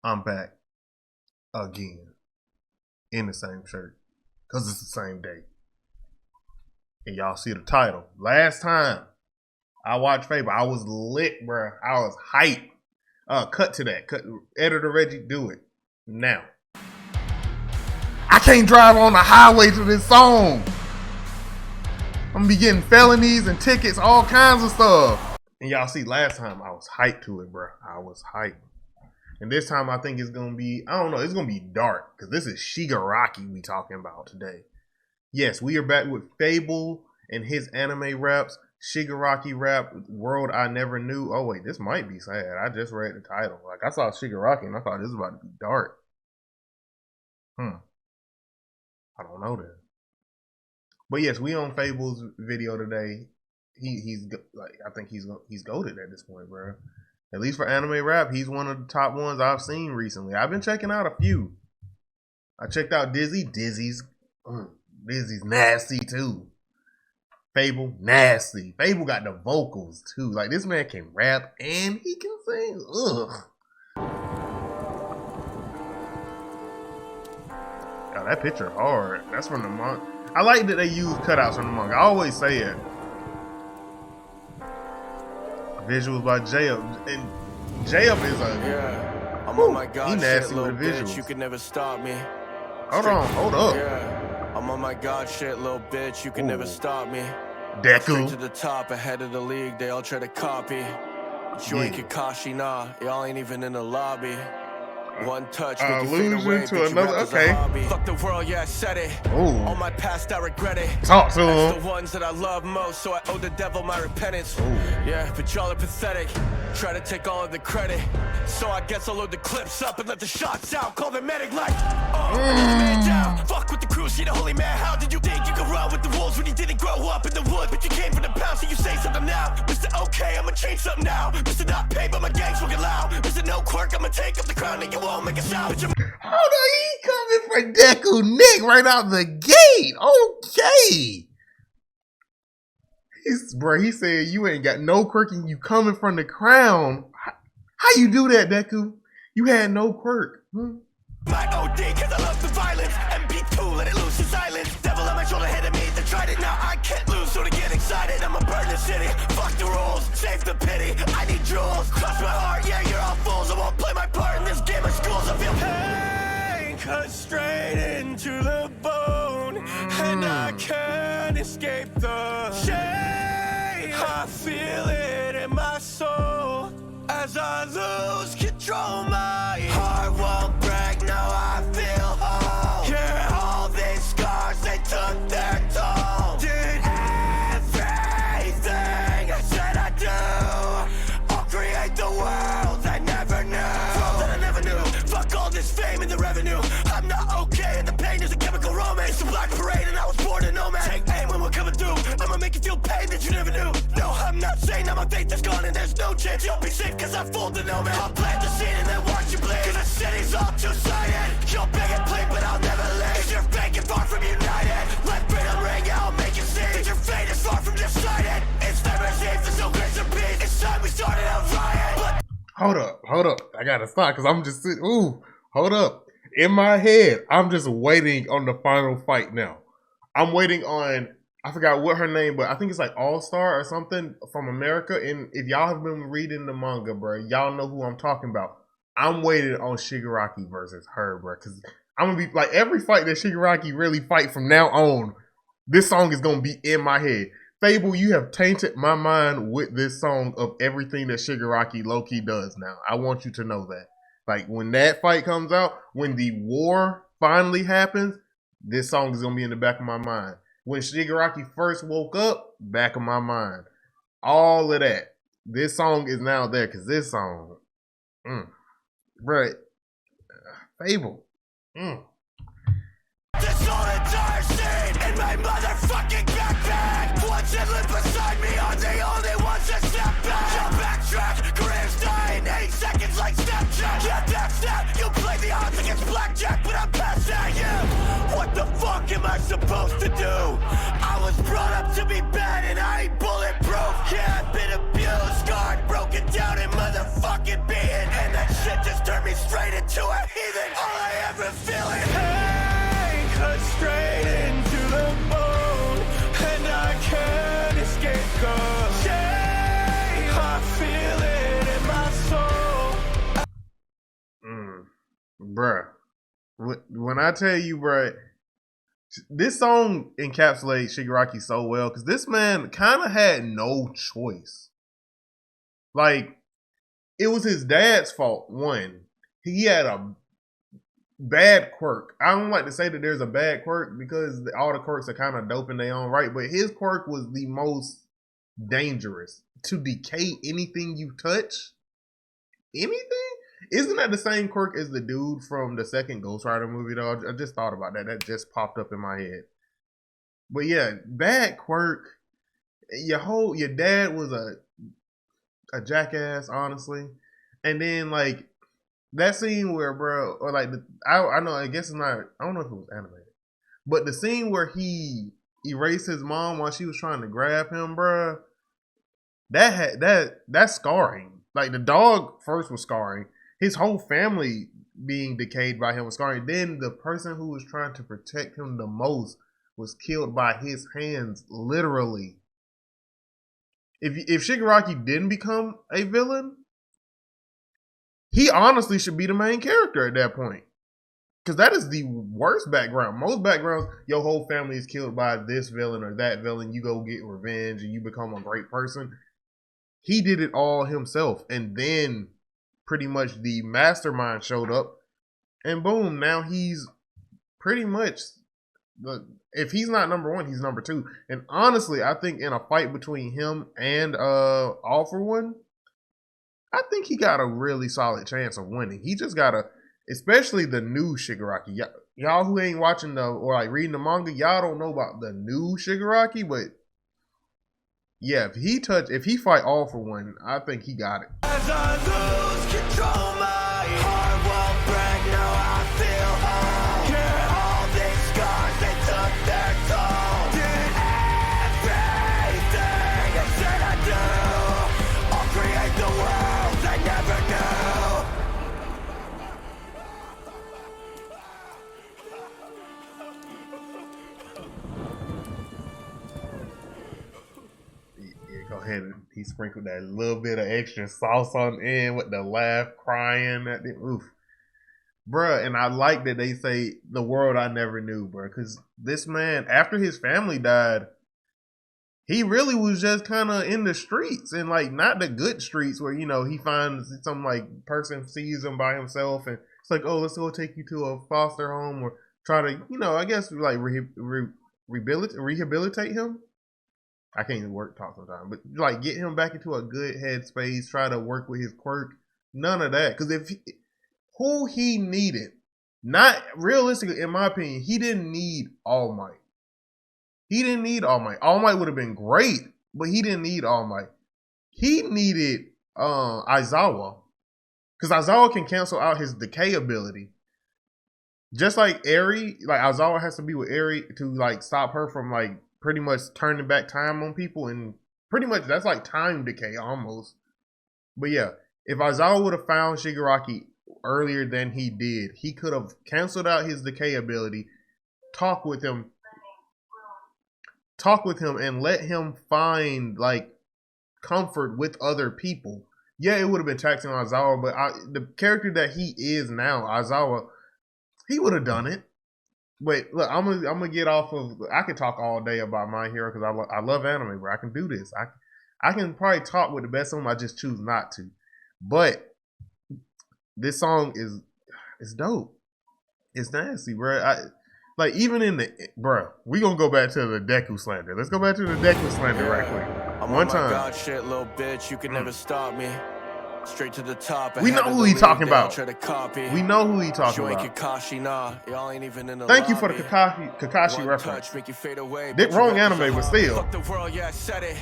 I'm back again in the same shirt because it's the same day. And y'all see the title. Last time I watched Fable, I was lit, bro. I was hyped. Cut to that. Cut. Editor Reggie, do it now. I can't drive on the highway to this song. I'm gonna be getting felonies and tickets, all kinds of stuff. And y'all see, last time I was hyped to it, bro. I was hyped. And this time I think it's gonna be, I don't know, it's gonna be dark because this is Shigaraki we talking about today. Yes, we are back with Fable and his anime raps. Shigaraki rap, World I Never Knew. Oh wait, this might be sad. I just read the title. Like, I saw Shigaraki and I thought this was about to be dark. I don't know that. But yes, we on Fable's video today. He's like, I think he's goated at this point, bro. At least for anime rap, he's one of the top ones I've seen recently. I've been checking out a few. I checked out Dizzy. Dizzy's nasty too. Fable, nasty. Fable got the vocals too. Like, this man can rap and he can sing. Ugh. Oh, that picture hard. That's from the manga. I like that they use cutouts from the manga. I always say it. Visuals by J-Up. And J-Up is a... I'm on my god he nasty shit, with the visuals. Bitch, you can never stop me. Hold up. Yeah, I'm on my god shit, little bitch, you can never stop me. Deku. Straight to the top, ahead of the league, they all try to copy. But you ain't Kakashi, nah, y'all ain't even in the lobby. One touch, make you fade away, to another, okay. Fuck the world, yeah, I said it. Ooh. All my past, I regret it. Talk to him. That's the ones that I love most, so I owe the devil my repentance. Ooh. Yeah, but y'all are pathetic. Try to take all of the credit. So I guess I'll load the clips up and let the shots out. Call the medic like, man down. Fuck with the crew, see the holy man. How did you think you could run with the wolves when you didn't grow up in the wood? But you came from the pound, so you say something now. Mr. Okay, I'ma change something now. Mr. Not paid, but my gang's fucking loud. Mr. No quirk, I'ma take up the crown and you won't make a sound. Hold on, he coming for Deku Nick right out the gate. Okay. He said you ain't got no quirk and you coming from the crown. How you do that, Deku? You had no quirk. My OD, cause I love the violence. MP2, let it loose in silence. Devil on my shoulder, hit me, they tried it, now I can't lose. So to get excited, I'ma burn the city. Fuck the rules, save the pity. I need jewels, crush my heart, yeah, you're all fools. I won't play my part in this game of schools. I feel pain cut straight into the bone. And I can't escape the shame. I feel it in my soul. As I lose control, my heart won't break, now I feel whole. Yeah, all these scars, they took their toll. Did everything I said I do. I'll create the world I never knew. World that I never knew. Fuck all this fame and the revenue. I'm not okay, and the pain is a chemical romance. The black parade, and I was born a nomad. Take aim when we're coming through. I'ma make you feel pain that you never knew. No, I'm not saying that my faith is gone and there's no chance you'll be safe, cause I fooled the no man. I'll plant the seed and then watch you bleed, cause the city's all two-sided. You'll beg and plead, but I'll never leave, cause you're fake and far from united. Let freedom ring, yeah, I'll make you see that your fate is far from decided. It's never safe, there's no grace or peace. It's time we started a riot. But Hold up. I gotta stop because I'm just sitting. Ooh, hold up. In my head, I'm just waiting on the final fight now. I'm waiting on, I forgot what her name, but I think it's like All-Star or something from America. And if y'all have been reading the manga, bro, y'all know who I'm talking about. I'm waiting on Shigaraki versus her, bro, because I'm gonna be like, every fight that Shigaraki really fight from now on, this song is gonna be in my head. Fable, you have tainted my mind with this song of everything that Shigaraki low-key does now. I want you to know that. Like, when that fight comes out, when the war finally happens, this song is gonna be in the back of my mind. When Shigaraki first woke up, back of my mind. All of that. This song is now there, because this song, right. Fable. this whole entire scene in my motherfucking backpack. Once it lived beside me, are they only ones that step back? You'll backtrack, careers dying 8 seconds like Snapchat. Yeah, that's that. You play the odds against blackjack, but I'm past that, yeah. What the fuck am I supposed to do? I was brought up to be bad and I ain't bulletproof. Yeah, I've been abused, scarred, broken down and motherfucking beaten. And that shit just turned me me straight into a heathen. All I ever feel is pain, cut straight into the bone, and I can't escape. 'Cause shame, I feel it in my soul. Bruh, when I tell you, bruh, this song encapsulates Shigaraki so well because this man kind of had no choice. Like, it was his dad's fault. One, he had a bad quirk. I don't like to say that there's a bad quirk because all the quirks are kind of dope in their own right, but his quirk was the most dangerous. To decay anything you touch. Anything? Isn't that the same quirk as the dude from the second Ghost Rider movie, though? I just thought about that. That just popped up in my head. But yeah, bad quirk. Your dad was a jackass, honestly. And then, like, that scene where, bro, or like, I know, I guess it's not, I don't know if it was animated. But the scene where he erased his mom while she was trying to grab him, bro, that's scarring. Like, the dog first was scarring. His whole family being decayed by him was scarring. Then the person who was trying to protect him the most was killed by his hands, literally. If Shigaraki didn't become a villain, he honestly should be the main character at that point. Because that is the worst background. Most backgrounds, your whole family is killed by this villain or that villain. You go get revenge and you become a great person. He did it all himself. And then pretty much the mastermind showed up. And boom, now he's pretty much, if he's not number one, he's number two. And honestly, I think in a fight between him and All For One, I think he got a really solid chance of winning. He just gotta, especially the new Shigaraki. Y'all who ain't watching or like reading the manga, y'all don't know about the new Shigaraki, but yeah, if he fight All For One, I think he got it. As I lose control, my heart won't break. Now I feel whole. Yeah, all these scars, they took their toll. Did everything they said I do. I'll create the world I never knew. Yeah, go ahead and he sprinkled that little bit of extra sauce on the end with the laugh, crying at the oof. Bruh, and I like that they say the world I never knew, bruh. Because this man, after his family died, he really was just kind of in the streets. And like, not the good streets where, you know, he finds some like person sees him by himself. And it's like, oh, let's go take you to a foster home or try to, you know, I guess like rehabilitate him. I can't even talk sometimes. But like, get him back into a good headspace. Try to work with his quirk. None of that. Because who he needed, not realistically, in my opinion, he didn't need All Might. He didn't need All Might. All Might would have been great, but he didn't need All Might. He needed Aizawa. Because Aizawa can cancel out his decay ability. Just like Eri, like Aizawa has to be with Eri to like stop her from like pretty much turning back time on people, and pretty much that's like time decay almost. But yeah, if Aizawa would have found Shigaraki earlier than he did, he could have canceled out his decay ability, talk with him and let him find like comfort with other people. Yeah, it would have been taxing on Aizawa, but the character that he is now, Aizawa, he would have done it. But look, I'm gonna get off of. I can talk all day about My Hero because I love anime, bro. I can do this. I can probably talk with the best of them. I just choose not to. But this song is dope. It's nasty, bro. Like even in the we gonna go back to the Deku slander. Let's go back to the Deku slander right quick. I'm One on time. my God shit, little bitch. You can never stop me. Straight to the top. We know who he talking about. Try to copy. We know who he talking You ain't about. Kakashi, nah. Y'all ain't even in the Thank you for the lobby. Kakashi One reference. touch, make you fade away, Did but wrong you anime, but still. Fuck the world, yeah, I said it.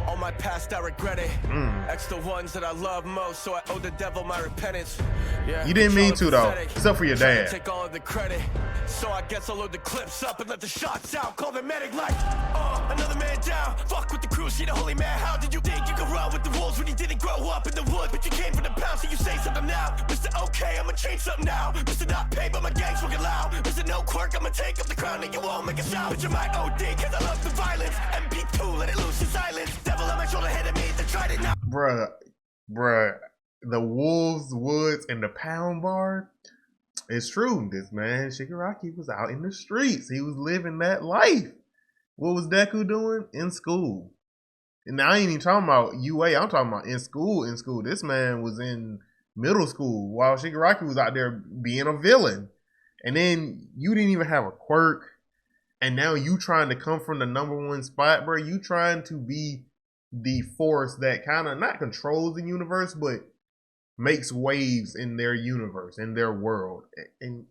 All my past, I regret it. X the ones that I love most, so I owe the devil my repentance. Yeah, You didn't mean to though, pathetic. except for your Tryna dad. Take all of the credit. So I guess I'll load the clips up and let the shots out. Call the medic like, another man down. Fuck with the crew, she the holy man. How did you think you could run with the wolves when you didn't grow up in the wood? But you came from the pound, so you say something now. Mr. Okay, I'ma change something now. Mr. Not paid, but my gang's fucking loud. Mr. No quirk, I'ma take up the crown and you won't make a sound. But you might OD, cause I love the violence. MP2, let it loose in silence. Devil on my shoulder, head of me, they tried it now. Bruh, the wolves, woods, and the pound bar. It's true. This man, Shigaraki, was out in the streets. He was living that life. What was Deku doing? In school. And I ain't even talking about UA. I'm talking about in school. In school. This man was in middle school while Shigaraki was out there being a villain. And then you didn't even have a quirk. And now you trying to come from the #1 spot, bro. You trying to be the force that kind of not controls the universe, but makes waves in their universe, in their world. And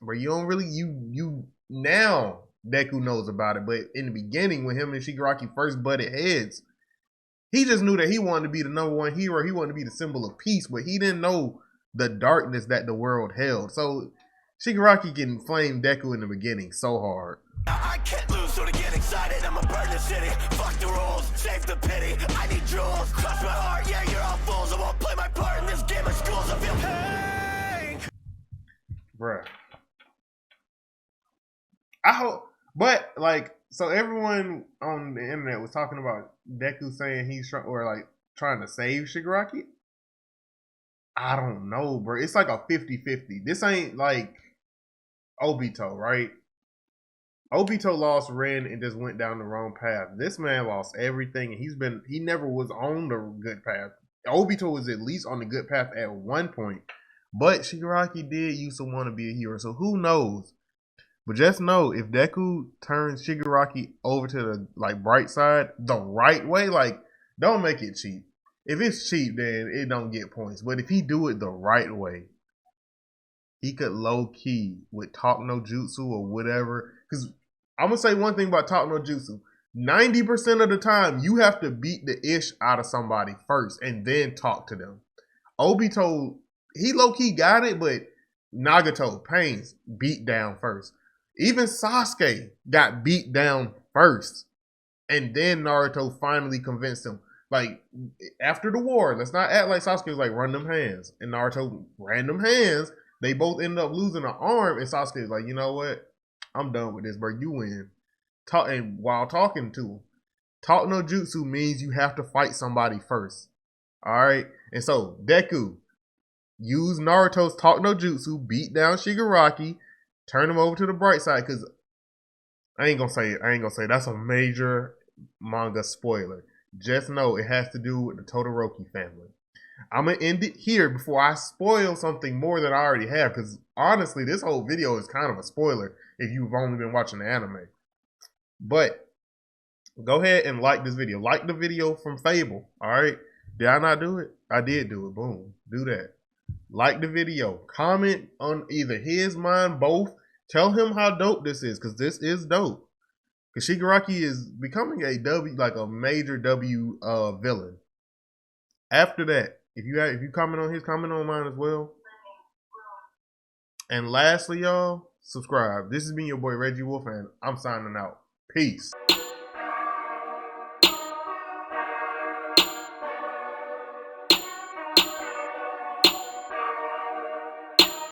but you don't really you now Deku knows about it, but in the beginning when him and Shigaraki first butted heads, he just knew that he wanted to be the #1 hero. He wanted to be the symbol of peace, but he didn't know the darkness that the world held. So Shigaraki can flame Deku in the beginning so hard. I can't lose, so to get excited, I'ma burn the city. Fuck the rules, save the pity. I need jewels, cross my heart. Yeah, you're all fools. I won't play my part in this game of schools. I feel pain. Bruh. I hope, but like, so everyone on the internet was talking about Deku saying he's trying to save Shigaraki. I don't know, bro. It's like a 50-50. This ain't like Obito, right? Obito lost Ren and just went down the wrong path. This man lost everything, and he never was on the good path. Obito was at least on the good path at one point, but Shigaraki did used to want to be a hero, so who knows? But just know, if Deku turns Shigaraki over to the bright side the right way, don't make it cheap. If it's cheap, then it don't get points. But if he do it the right way, he could low key with Talk No Jutsu or whatever. Because I'm gonna say one thing about Talk No Jutsu: 90% of the time, you have to beat the ish out of somebody first and then talk to them. Obito, he low key got it, but Nagato, Pains, beat down first. Even Sasuke got beat down first. And then Naruto finally convinced him. After the war, let's not act like Sasuke was run them hands. And Naruto ran them hands. They both ended up losing an arm. And Sasuke was like, you know what? I'm done with this, bro. You win. And while talking to him, Talk No Jutsu means you have to fight somebody first. Alright? And so, Deku, use Naruto's Talk No Jutsu, beat down Shigaraki, turn him over to the bright side, because I ain't gonna say it. That's a major manga spoiler. Just know it has to do with the Todoroki family. I'm gonna end it here before I spoil something more than I already have, because honestly, this whole video is kind of a spoiler if you've only been watching the anime. But go ahead and like this video. Like the video from Fable. Alright? Did I not do it? I did do it. Boom. Do that. Like the video. Comment on either his, mine, both. Tell him how dope this is, because this is dope. Because Shigaraki is becoming a major W villain. After that, if you comment on his, comment on mine as well. And lastly, y'all, subscribe. This has been your boy Reggie Wolf, and I'm signing out. Peace.